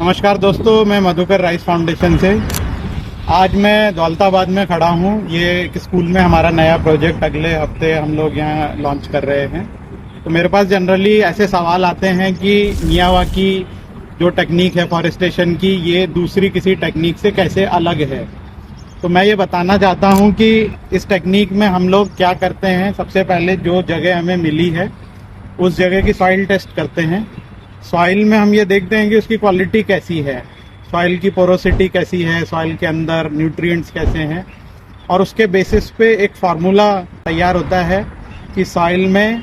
नमस्कार दोस्तों, मैं मधुकर राइस फाउंडेशन से। आज मैं दौलताबाद में खड़ा हूँ। ये एक स्कूल में हमारा नया प्रोजेक्ट अगले हफ्ते हम लोग यहाँ लॉन्च कर रहे हैं। तो मेरे पास जनरली ऐसे सवाल आते हैं कि मियावाकी जो टेक्निक है फॉरेस्टेशन की, ये दूसरी किसी टेक्निक से कैसे अलग है। तो मैं ये बताना चाहता हूँ कि इस टेक्निक में हम लोग क्या करते हैं। सबसे पहले जो जगह हमें मिली है उस जगह की सॉइल टेस्ट करते हैं। सॉइल में हम ये देखते हैं कि उसकी क्वालिटी कैसी है, सॉइल की पोरोसिटी कैसी है, सॉइल के अंदर न्यूट्रिएंट्स कैसे हैं, और उसके बेसिस पे एक फार्मूला तैयार होता है कि सॉइल में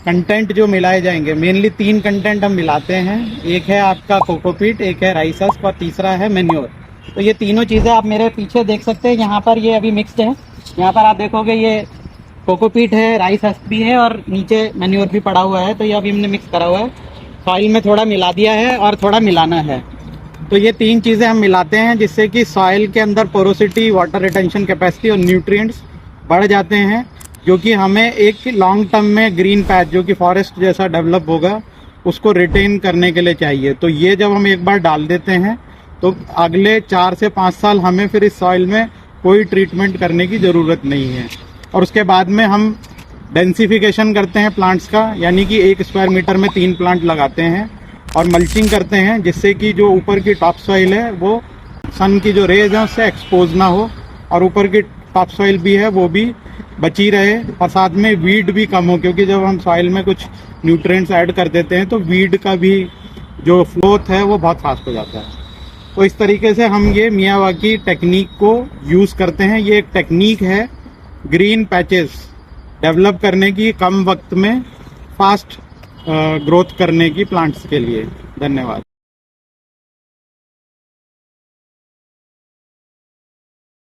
कंटेंट जो मिलाए जाएंगे। मेनली 3 कंटेंट हम मिलाते हैं। एक है आपका कोकोपीट, एक है राइस हस्क और तीसरा है मैन्योर। तो ये तीनों चीज़ें आप मेरे पीछे देख सकते हैं। यहाँ पर ये अभी मिक्सड है। यहाँ पर आप देखोगे ये कोकोपीट है, राइस हस्क भी है और नीचे मैन्योर भी पड़ा हुआ है। तो ये अभी हमने मिक्स करा हुआ है, सॉइल में थोड़ा मिला दिया है और थोड़ा मिलाना है। तो ये 3 चीज़ें हम मिलाते हैं जिससे कि सॉइल के अंदर पोरोसिटी, वाटर रिटेंशन कैपेसिटी और न्यूट्रिएंट्स बढ़ जाते हैं, जो कि हमें एक लॉन्ग टर्म में ग्रीन पैच जो कि फॉरेस्ट जैसा डेवलप होगा उसको रिटेन करने के लिए चाहिए। तो ये जब हम एक बार डाल देते हैं तो अगले 4 से 5 साल हमें फिर इस सॉइल में कोई ट्रीटमेंट करने की ज़रूरत नहीं है। और उसके बाद में हम डेंसिफिकेशन करते हैं प्लांट्स का, यानी कि 1 स्क्वायर मीटर में 3 प्लांट लगाते हैं और मल्चिंग करते हैं, जिससे कि जो ऊपर की टॉप सॉइल है वो सन की जो रेज है उससे एक्सपोज ना हो और ऊपर की टॉप सॉइल भी है वो भी बची रहे, और साथ में वीड भी कम हो, क्योंकि जब हम सॉइल में कुछ न्यूट्रिएंट्स ऐड कर देते हैं तो वीड का भी जो फ्लोथ है वो बहुत फास्ट हो जाता है। तो इस तरीके से हम ये मियावाकी टेक्निक को यूज़ करते हैं। ये एक टेक्निक है ग्रीन पैचेस डेवलप करने की, कम वक्त में फास्ट ग्रोथ करने की प्लांट्स के लिए। धन्यवाद।